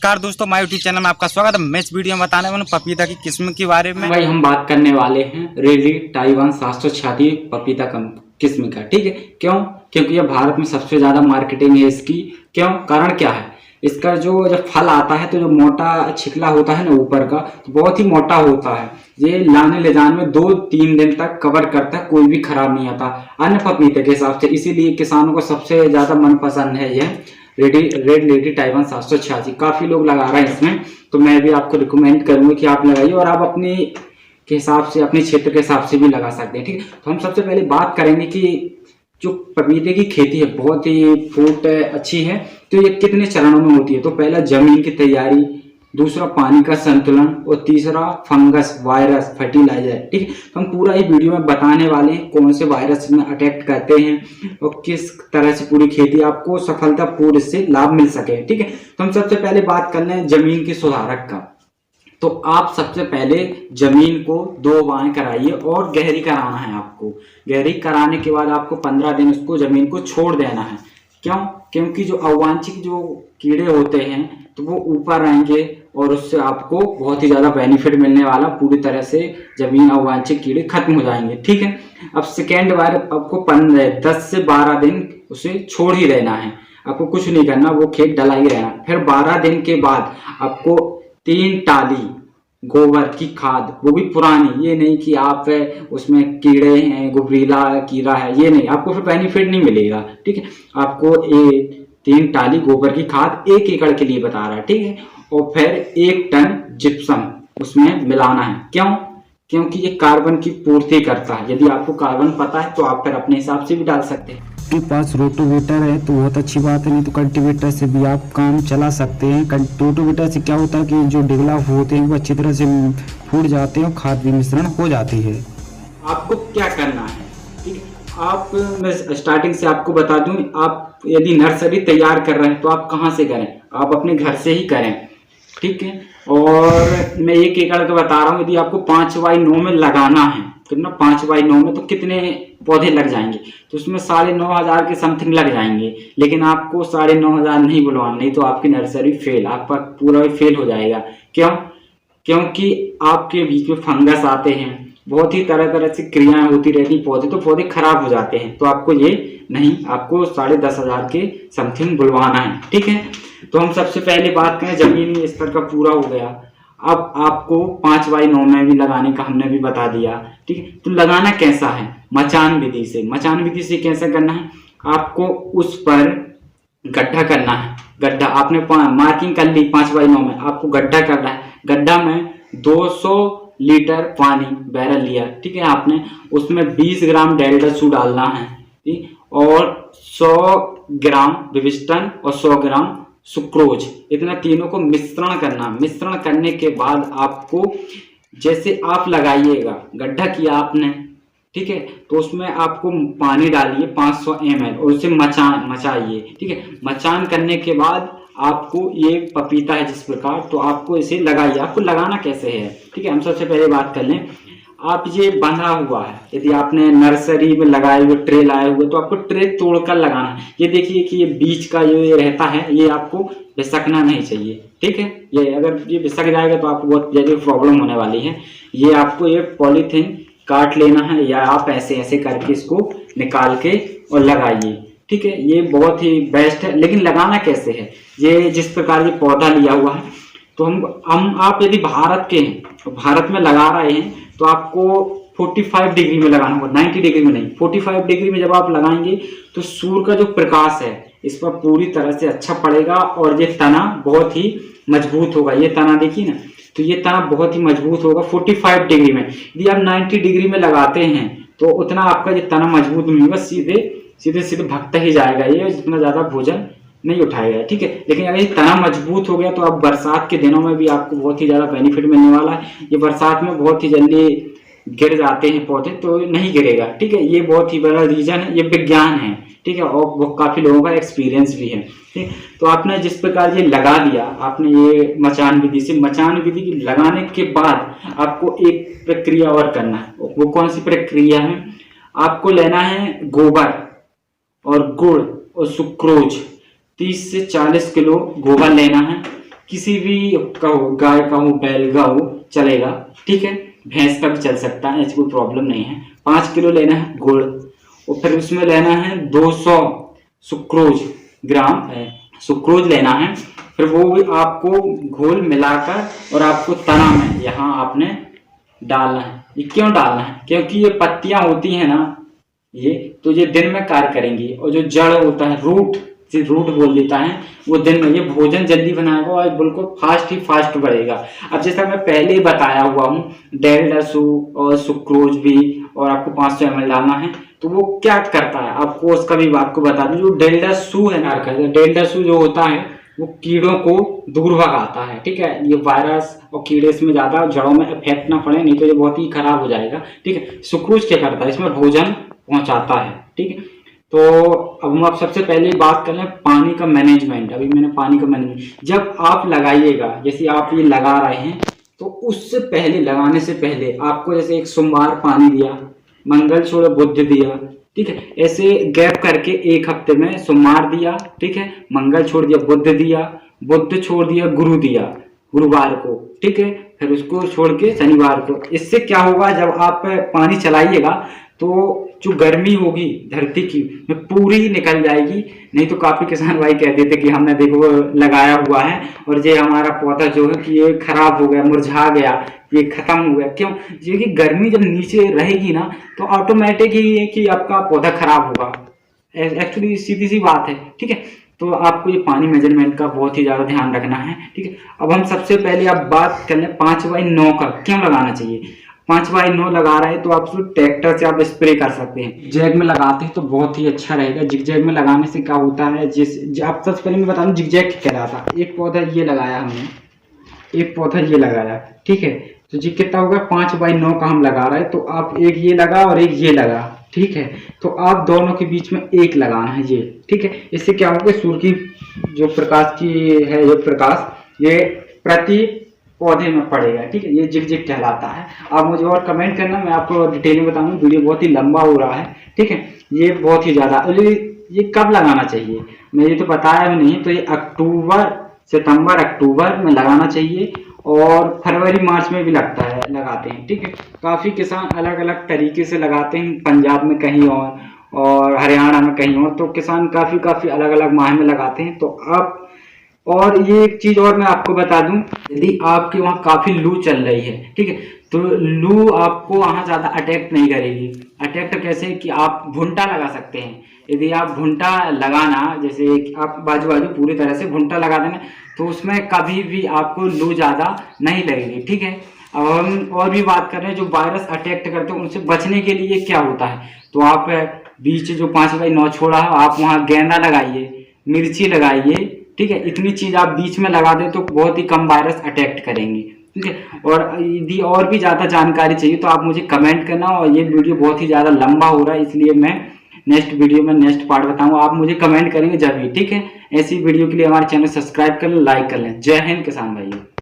नमस्कार दोस्तों, my YouTube channel में आपका स्वागत है। मैं इस वीडियो में बताने वाला हूं पपीता की किस्म के बारे में। भाई हम बात करने वाले हैं रेडी ताइवान 786 पपीता किस्म का। ठीक है, क्यों? क्योंकि ये भारत में सबसे ज्यादा मार्केटिंग है इसकी। क्यों? कारण क्या है? इसका जो जब फल आता है तो जो मोटा छिकला होता है ना ऊपर का, तो बहुत ही मोटा होता है। ये लाने ले जाने में 2-3 दिन तक कवर करता है, कोई भी खराब नहीं आता अन्य पपीते के हिसाब से। इसीलिए किसानों को सबसे ज्यादा मनपसंद है यह रेड लेडी ताइवान 786। काफी लोग लगा रहे हैं इसमें, तो मैं भी आपको रिकमेंड करूंगा कि आप लगाइए और आप अपने के हिसाब से, अपने क्षेत्र के हिसाब से भी लगा सकते हैं। ठीक है, तो हम सबसे पहले बात करेंगे कि जो पपीते की खेती है बहुत ही फ्रूट अच्छी है, तो ये कितने चरणों में होती है। तो पहला जमीन की तैयारी, दूसरा पानी का संतुलन और तीसरा फंगस, वायरस, फर्टिलाइजर। ठीक है, तो हम पूरा ही वीडियो में बताने वाले हैं कौन से वायरस में अटैक करते हैं और किस तरह से पूरी खेती आपको सफलतापूर्वक से लाभ मिल सके। ठीक है, तो हम सबसे पहले बात कर लें जमीन के सुधारक का। तो आप सबसे पहले जमीन को 2 बाएं कराइए और गहरी कराना है आपको। गहरी कराने के बाद आपको 15 दिन उसको जमीन को छोड़ देना है। क्यों? क्योंकि जो अवांछित जो कीड़े होते हैं तो वो ऊपर आएंगे और उससे आपको बहुत ही ज्यादा बेनिफिट मिलने वाला, पूरी तरह से जमीन अवांछित कीड़े खत्म हो जाएंगे। ठीक है, अब सेकेंड बार आपको 10 से 12 दिन उसे छोड़ ही रहना है, आपको कुछ नहीं करना, वो खेत डला ही रहना। फिर 12 दिन के बाद आपको 3 टाली गोबर की खाद, वो भी पुरानी, ये नहीं कि आप उसमें कीड़े हैं, गुबरीला कीड़ा है, ये नहीं, आपको फिर बेनिफिट नहीं मिलेगा। ठीक है, आपको 3 टाली गोबर की खाद 1 एकड़ के लिए बता रहा है। ठीक है, और फिर 1 टन जिप्सम उसमें मिलाना है। क्यों? क्योंकि ये कार्बन की पूर्ति करता है। यदि आपको कार्बन पता है तो आप फिर अपने हिसाब से भी डाल सकते हैं। आपके पास रोटोवेटर है तो बहुत अच्छी बात है, नहीं तो कल्टीवेटर से भी आप काम चला सकते हैं। रोटोवेटर से क्या होता है कि जो डिगला होते हैं वो अच्छी तरह से फूट जाते हैं और खाद भी मिश्रण हो जाती है। आपको क्या करना है? ठीक है, आप, मैं स्टार्टिंग से आपको बता दूं, आप यदि नर्सरी तैयार कर रहे हैं तो आप कहाँ से करें? आप अपने घर से ही करें। ठीक है, और मैं 1 एकड़ का बता रहा हूँ। यदि आपको 5x9 में लगाना है, कितना 5x9 में, तो कितने पौधे लग जाएंगे? तो उसमें 9,500 के समथिंग लग जाएंगे। लेकिन आपको 9,500 नहीं बुलवाना, नहीं तो आपकी नर्सरी फेल, आपका पूरा फेल हो जाएगा। क्यों? क्योंकि आपके बीच में फंगस आते हैं, बहुत ही तरह तरह से क्रियाएं होती रहती पौधे, तो पौधे खराब हो जाते हैं। तो आपको ये नहीं, आपको 10,500 के समथिंग बुलवाना है। ठीक है, तो हम सबसे पहले बात करें, जमीनी स्तर का पूरा हो गया। अब आपको 5x9 में भी लगाने का हमने भी बता दिया। ठीक है, तो लगाना कैसा है? मचान विधि से। मचान विधि से कैसे करना है? आपको उस पर गड्ढा करना है। गड्ढा आपने मार्किंग कर ली 5x9 में, आपको गड्ढा करना है। गड्ढा में 200 लीटर पानी बैरल लिया। ठीक है, आपने उसमें 20 ग्राम डेल्टासू डालना है। ठीक, और 100 ग्राम विविस्टन और 100 ग्राम सुक्रोज, इतना तीनों को मिश्रण करना। मिश्रण करने के बाद आपको, जैसे आप लगाइएगा, गड्ढा किया आपने, ठीक है, तो उसमें आपको पानी डालिए 500 ml और उसे मचाइए। ठीक है, मचान करने के बाद आपको ये पपीता है जिस प्रकार, तो आपको इसे लगाइए। आपको लगाना कैसे है? ठीक है, हम सबसे पहले बात कर लें। आप ये बंधा हुआ है, यदि आपने नर्सरी में लगाए हुए ट्रे लाए हुए, तो आपको ट्रे तोड़कर लगाना है। ये देखिए कि ये बीच का जो ये रहता है, ये आपको बिसकना नहीं चाहिए। ठीक है, ये अगर ये बिसक जाएगा तो आपको बहुत ज्यादा प्रॉब्लम होने वाली है। ये आपको ये पॉलीथीन काट लेना है, या आप ऐसे ऐसे करके इसको निकाल के और लगाइए। ठीक है, ये बहुत ही बेस्ट है। लेकिन लगाना कैसे है? ये जिस प्रकार ये पौधा लिया हुआ है, तो हम आप यदि भारत के हैं, तो भारत में लगा रहे हैं, तो आपको 45 डिग्री में लगाना होगा, 90 डिग्री में नहीं। 45 डिग्री में जब आप लगाएंगे तो सूर्य का जो प्रकाश है इस पर पूरी तरह से अच्छा पड़ेगा और ये तना बहुत ही मजबूत होगा। ये तना देखिए ना, तो ये तना बहुत ही मजबूत होगा 45 डिग्री में। यदि आप 90 डिग्री में लगाते हैं तो उतना आपका ये तना मजबूत नहीं होगा, सीधे सीधे भगता ही जाएगा, ये जितना ज्यादा भोजन नहीं उठाएगा। ठीक है, लेकिन अगर ये तना मजबूत हो गया तो अब बरसात के दिनों में भी आपको बहुत ही ज्यादा बेनिफिट मिलने वाला है। ये बरसात में बहुत ही जल्दी गिर जाते हैं पौधे, तो नहीं गिरेगा। ठीक है, ये बहुत ही बड़ा रीजन है, ये विज्ञान है। ठीक है, और वो काफी लोगों का एक्सपीरियंस भी है। ठीक, तो आपने जिस प्रकार ये लगा दिया, आपने ये मचान विधि से, मचान विधि की लगाने के बाद आपको एक प्रक्रिया और करना है। वो कौन सी प्रक्रिया है? आपको लेना है गोबर और गुड़ और सुक्रोज, 30 से 40 किलो गोबर लेना है, किसी भी का हो, गाय का हो, बैल का हो, चलेगा, ठीक है। भैंस का भी चल सकता है, ऐसी कोई प्रॉब्लम नहीं है। 5 किलो लेना है गुड़, और फिर उसमें लेना है 200 सुक्रोज ग्राम सुक्रोज लेना है। फिर वो भी आपको घोल मिलाकर और आपको तना में यहाँ आपने डालना है। ये क्यों डालना है? क्योंकि ये पत्तियां होती हैं ना, ये तो ये दिन में कार्य करेंगी, और जो जड़ होता है, रूट बोल देता है, वो दिन में ये भोजन जल्दी बनाएगा और बिल्कुल फास्ट बढ़ेगा। अब जैसा मैं पहले ही बताया हुआ हूँ, डेल्टा-सू और सुक्रोज भी, और आपको 500 ml डालना है। तो वो क्या करता है, आपको उसका भी आपको बता दूं, जो डेल्टा-सू है ना, डेल्टा-सू जो होता है वो कीड़ों को दूर भगाता है, ठीक है। ये वायरस और कीड़े इसमें ज्यादा जड़ों में इफेक्ट ना पड़े, नहीं तो ये बहुत ही खराब हो जाएगा, ठीक है। सुक्रोज क्या करता है, इसमें भोजन पहुंचाता है, ठीक है। तो अब हम आप सबसे पहले बात कर लें पानी का मैनेजमेंट। अभी मैंने पानी का मैनेजमेंट, जब आप लगाइएगा, जैसे आप ये लगा रहे हैं, तो उससे पहले, लगाने से पहले आपको जैसे एक सोमवार पानी दिया, मंगल छोड़ बुध दिया, ठीक है। ऐसे गैप करके एक हफ्ते में सोमवार दिया, ठीक है, मंगल छोड़ दिया, बुध छोड़ दिया, गुरु दिया गुरुवार को, ठीक है, फिर उसको छोड़ के शनिवार को। इससे क्या होगा, जब आप पानी चलाइएगा तो जो गर्मी होगी धरती की में पूरी निकल जाएगी। नहीं तो काफी किसान भाई कहते थे कि हमने देखो लगाया हुआ है और ये हमारा पौधा जो है कि ये खराब हो गया, मुरझा गया, ये खत्म हो गया। क्यों? ये कि गर्मी जब नीचे रहेगी ना, तो ऑटोमेटिक ही है कि आपका पौधा खराब होगा। एक्चुअली सीधी सी बात है, ठीक है। तो आपको ये पानी मेजरमेंट का बहुत ही ज्यादा ध्यान रखना है, ठीक है। अब हम सबसे पहले आप बात कर लें 5/9 का क्यों लगाना चाहिए। 5/9 लगा रहे हैं तो आप ट्रैक्टर से आप स्प्रे कर सकते हैं। जैग में लगाते हैं तो बहुत ही अच्छा रहेगा। जिगजैग में लगाने से क्या होता है, आप सबसे पहले मैं बता दूं जिगजैग क्या कहलाता है। एक पौधा ये लगाया हमने, एक पौधा ये लगाया, ठीक है। तो जी कितना होगा, 5/9 का हम लगा रहे हैं। तो आप एक ये लगा और एक ये लगा, ठीक है। तो आप दोनों के बीच में एक लगाना है ये, ठीक है। इससे क्या होगा, सूर्य की जो प्रकाश की है, ये प्रकाश ये प्रति पौधे में पड़ेगा, ठीक है। ये जिगजिग कहलाता है। आप मुझे और कमेंट करना, मैं आपको डिटेल में बताऊंगा। वीडियो बहुत ही लंबा हो रहा है, ठीक है। ये बहुत ही ज्यादा, ये कब लगाना चाहिए मैं ये तो बताया भी नहीं। तो ये सितंबर अक्टूबर में लगाना चाहिए, और फरवरी मार्च में भी लगाते हैं, ठीक है। काफी किसान अलग अलग तरीके से लगाते हैं, पंजाब में कहीं और हरियाणा में कहीं और। तो किसान काफी अलग अलग माह में लगाते हैं। तो आप, और ये एक चीज और मैं आपको बता दूं, यदि आपके वहाँ काफी लू चल रही है, ठीक है, तो लू आपको वहाँ ज्यादा अटैक नहीं करेगी। अटैक कैसे कि आप भुंटा लगा सकते हैं। यदि आप भुंटा लगाना, जैसे आप बाजू पूरी तरह से भुंटा लगा देना, तो उसमें कभी भी आपको लू ज्यादा नहीं लगेगी, ठीक है। अब हम और भी बात कर रहे हैं, जो वायरस अटैक करते हैं उनसे बचने के लिए क्या होता है। तो आप बीच जो 5/9 छोड़ा है, आप वहाँ गेंदा लगाइए, मिर्ची लगाइए, ठीक है। इतनी चीज आप बीच में लगा दें तो बहुत ही कम वायरस अटैक करेंगे, ठीक है। और यदि और भी ज्यादा जानकारी चाहिए तो आप मुझे कमेंट करना। और ये वीडियो बहुत ही ज्यादा लंबा हो रहा है, इसलिए मैं नेक्स्ट वीडियो में नेक्स्ट पार्ट बताऊंगा। आप मुझे कमेंट करेंगे जब भी, ठीक है। ऐसी वीडियो के लिए हमारे चैनल सब्सक्राइब कर लें, लाइक कर लें। जय हिंद किसान भाई।